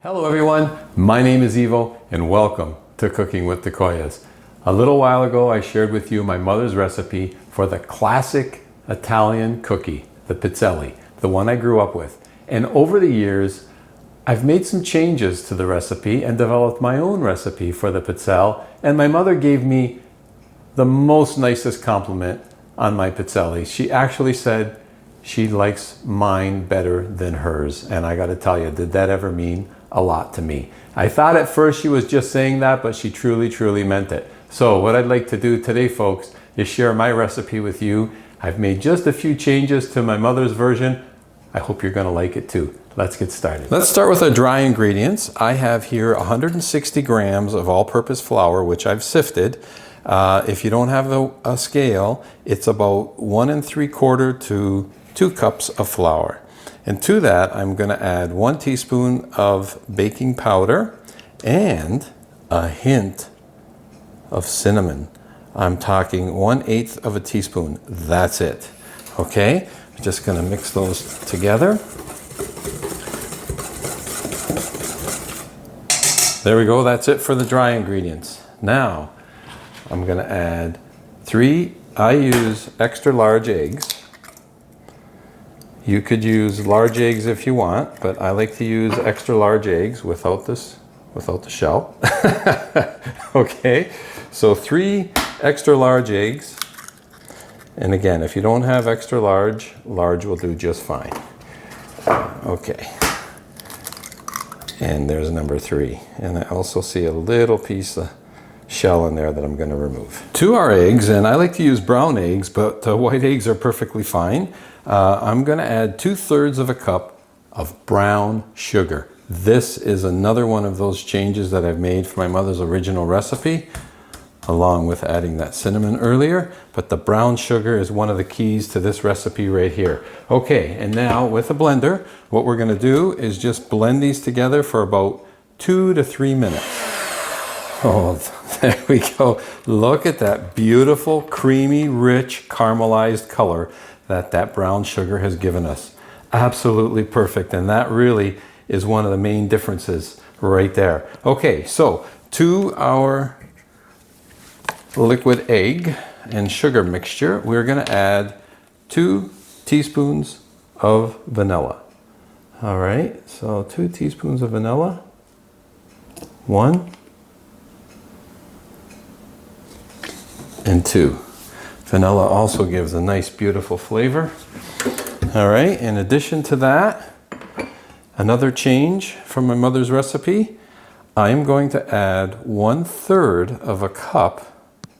Hello everyone, my name is Ivo and welcome to Cooking with the Koyas. A little while ago I shared with you my mother's recipe for the classic Italian cookie, the pizzelle, the one I grew up with. And over the years I've made some changes to the recipe and developed my own recipe for the pizzelle, and my mother gave me the most nicest compliment on my pizzelle. She actually said she likes mine better than hers, and I gotta tell you, did that ever mean a lot to me. I thought at first she was just saying that, but she truly meant it. So what I'd like to do today, folks, is share my recipe with you. I've made just a few changes to my mother's version. I hope you're gonna like it too. Let's get started. Let's start with our dry ingredients. I have here 160 grams of all-purpose flour, which I've sifted. If you don't have a scale, it's about 1 3/4 to 2 cups of flour. And to that, I'm going to add 1 teaspoon of baking powder and a hint of cinnamon. I'm talking 1/8 of a teaspoon. That's it. Okay, I'm just going to mix those together. There we go. That's it for the dry ingredients. Now, I'm going to add 3, I use extra large eggs. You could use large eggs if you want, but I like to use extra large eggs without the shell. Okay, so 3 extra large eggs. And again, if you don't have extra large, large will do just fine. Okay. And there's number 3. And I also see a little piece of shell in there that I'm going to remove. To our eggs, and I like to use brown eggs, but white eggs are perfectly fine. I'm going to add 2/3 of a cup of brown sugar. This is another one of those changes that I've made for my mother's original recipe, along with adding that cinnamon earlier. But the brown sugar is one of the keys to this recipe right here. Okay, and now with a blender, what we're going to do is just blend these together for about 2 to 3 minutes. Oh, there we go. Look at that beautiful, creamy, rich, caramelized color that brown sugar has given us. Absolutely perfect. And that really is one of the main differences right there. Okay, so to our liquid egg and sugar mixture, we're going to add 2 teaspoons of vanilla. All right, so 2 teaspoons of vanilla. 1 and 2. Vanilla also gives a nice, beautiful flavor. All right, in addition to that, another change from my mother's recipe, I'm going to add 1/3 of a cup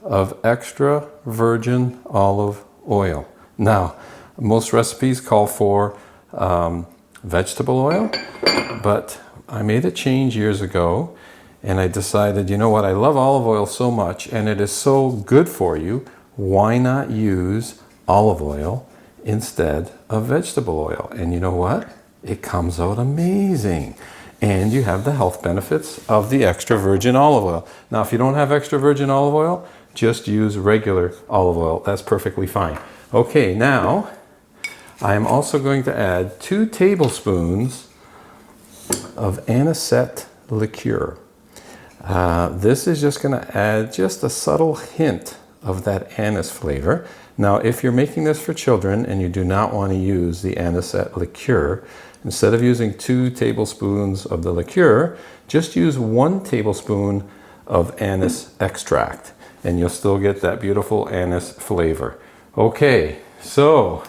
of extra virgin olive oil. Now, most recipes call for vegetable oil, but I made a change years ago, and I decided, you know what, I love olive oil so much, and it is so good for you. Why not use olive oil instead of vegetable oil? And you know what? It comes out amazing. And you have the health benefits of the extra virgin olive oil. Now, if you don't have extra virgin olive oil, just use regular olive oil. That's perfectly fine. Okay, now I am also going to add 2 tablespoons of anisette liqueur. This is just going to add just a subtle hint of that anise flavor. Now, if you're making this for children and you do not want to use the anisette liqueur, instead of using 2 tablespoons of the liqueur, just use 1 tablespoon of anise extract, and you'll still get that beautiful anise flavor. Okay, so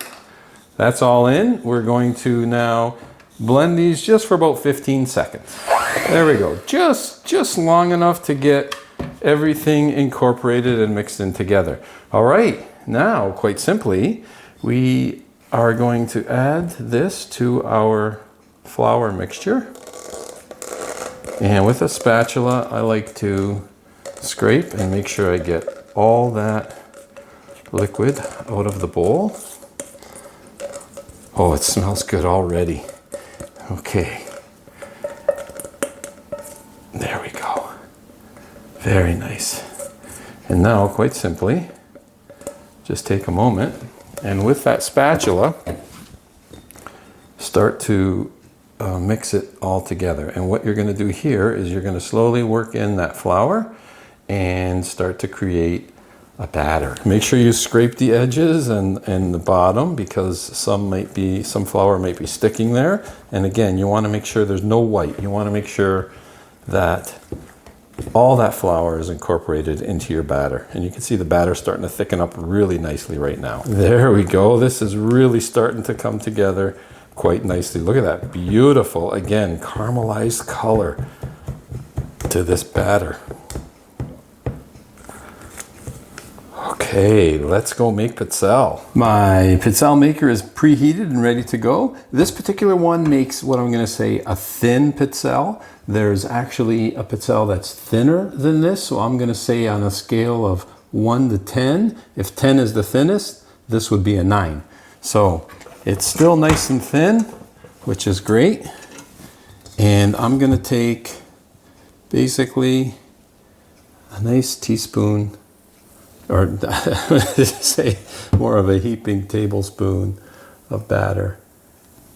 that's all in. We're going to now blend these just for about 15 seconds. There we go. Just long enough to get everything incorporated and mixed in together. All right, now, quite simply, we are going to add this to our flour mixture. And with a spatula, I like to scrape and make sure I get all that liquid out of the bowl. Oh, it smells good already. Okay. There we go. Very nice. And now, quite simply, just take a moment and with that spatula, start to mix it all together. And what you're going to do here is you're going to slowly work in that flour and start to create a batter. Make sure you scrape the edges and the bottom, because some flour might be sticking there. And again, you want to make sure there's no white. You want to make sure that all that flour is incorporated into your batter. And you can see the batter starting to thicken up really nicely right now. There we go. This is really starting to come together quite nicely. Look at that beautiful, again, caramelized color to this batter. Okay, let's go make pizzelle. My Pizzelle maker is preheated and ready to go. This particular one makes what I'm going to say a thin pizzelle. There's actually a pizzelle that's thinner than this, so I'm going to say on a scale of 1 to 10, if 10 is the thinnest, this would be a 9. So it's still nice and thin, which is great. And I'm going to take basically a nice teaspoon, or say more of a heaping tablespoon of batter,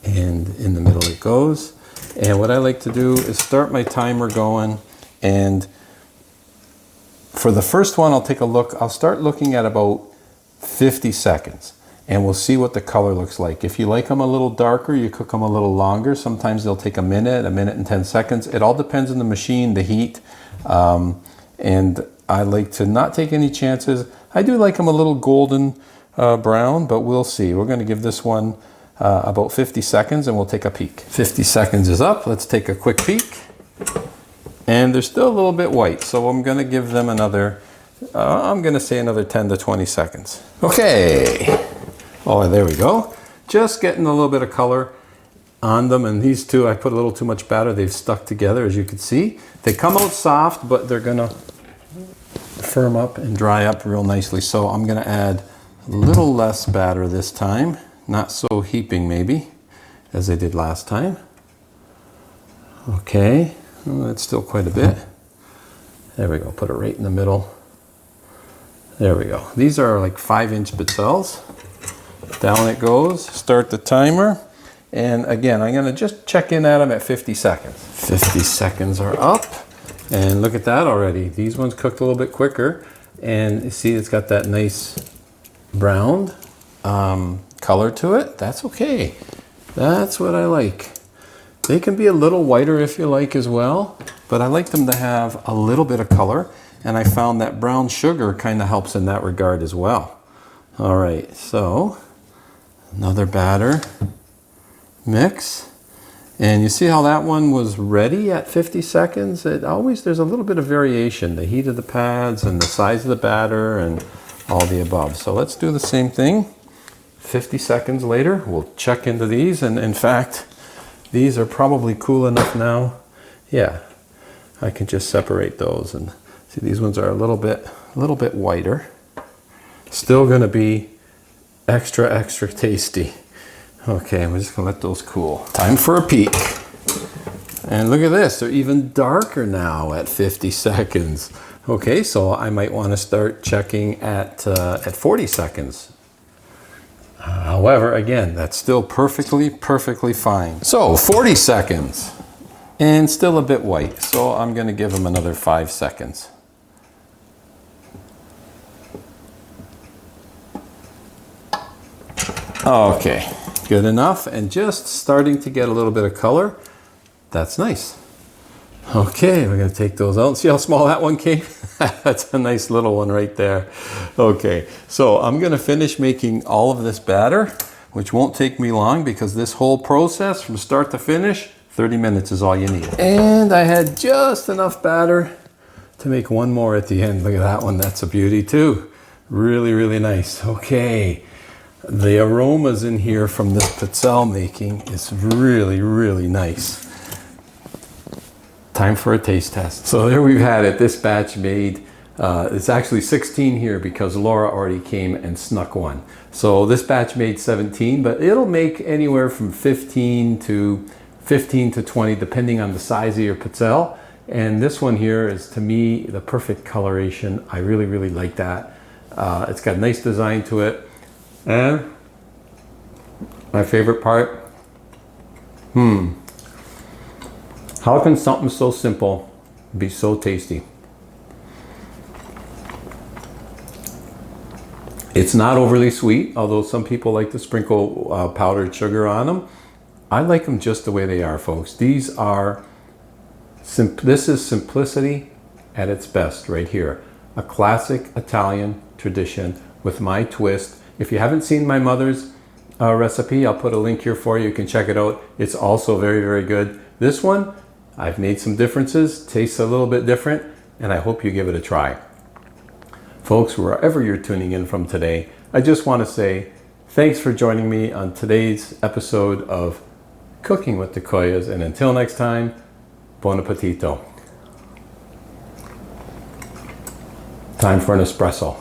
and in the middle it goes. And what I like to do is start my timer going, and for the first one I'll take a look. I'll start looking at about 50 seconds, and we'll see what the color looks like. If you like them a little darker, you cook them a little longer. Sometimes they'll take a minute and 10 seconds. It all depends on the machine, the heat, and I like to not take any chances. I do like them a little golden brown, but we'll see. We're going to give this one about 50 seconds and we'll take a peek. 50 seconds is up. Let's take a quick peek. And they're still a little bit white, so I'm going to give them another, I'm going to say another 10 to 20 seconds. Okay. Oh, there we go. Just getting a little bit of color on them. And these two, I put a little too much batter. They've stuck together, as you can see. They come out soft, but they're going to firm up and dry up real nicely. So I'm going to add a little less batter this time, not so heaping maybe as I did last time. Okay, well, that's still quite a bit. There we go, put it right in the middle. There we go. These are like 5-inch pizzelles. Down it goes. Start the timer, and again I'm going to just check in at them at 50 seconds. 50 seconds are up. And look at that already. These ones cooked a little bit quicker. And you see it's got that nice brown color to it. That's okay. That's what I like. They can be a little whiter if you like as well, but I like them to have a little bit of color. And I found that brown sugar kind of helps in that regard as well. All right, so another batter mix. And you see how that one was ready at 50 seconds? There's a little bit of variation, the heat of the pads and the size of the batter and all the above. So let's do the same thing. 50 seconds later, we'll check into these. And in fact, these are probably cool enough now. Yeah, I can just separate those. And see, these ones are a little bit whiter. Still gonna be extra tasty. Okay, we're just gonna let those cool. Time for a peek. And look at this, they're even darker now at 50 seconds. Okay, so I might wanna start checking at 40 seconds. However, again, that's still perfectly fine. So 40 seconds and still a bit white. So I'm gonna give them another 5 seconds. Okay. Good enough, and just starting to get a little bit of color. That's nice. Okay, we're gonna take those out. See how small that one came? That's a nice little one right there. Okay, so I'm gonna finish making all of this batter, which won't take me long because this whole process from start to finish, 30 minutes is all you need. And I had just enough batter to make one more at the end. Look at that one, that's a beauty too. Really nice. Okay. The aromas in here from this pizzelle making is really nice. Time for a taste test. So there we've had it. This batch made, it's actually 16 here because Laura already came and snuck one. So this batch made 17, but it'll make anywhere from 15 to 20 depending on the size of your pizzelle. And this one here is, to me, the perfect coloration. I really like that. It's got a nice design to it. And my favorite part, How can something so simple be so tasty? It's not overly sweet, although some people like to sprinkle powdered sugar on them. I like them just the way they are, folks. These are, this is simplicity at its best right here. A classic Italian tradition with my twist. If you haven't seen my mother's recipe, I'll put a link here for you. You can check it out. It's also very, very good. This one, I've made some differences, tastes a little bit different, and I hope you give it a try. Folks, wherever you're tuning in from today, I just want to say thanks for joining me on today's episode of Cooking with the Koyas, and until next time, buon appetito. Time for an espresso.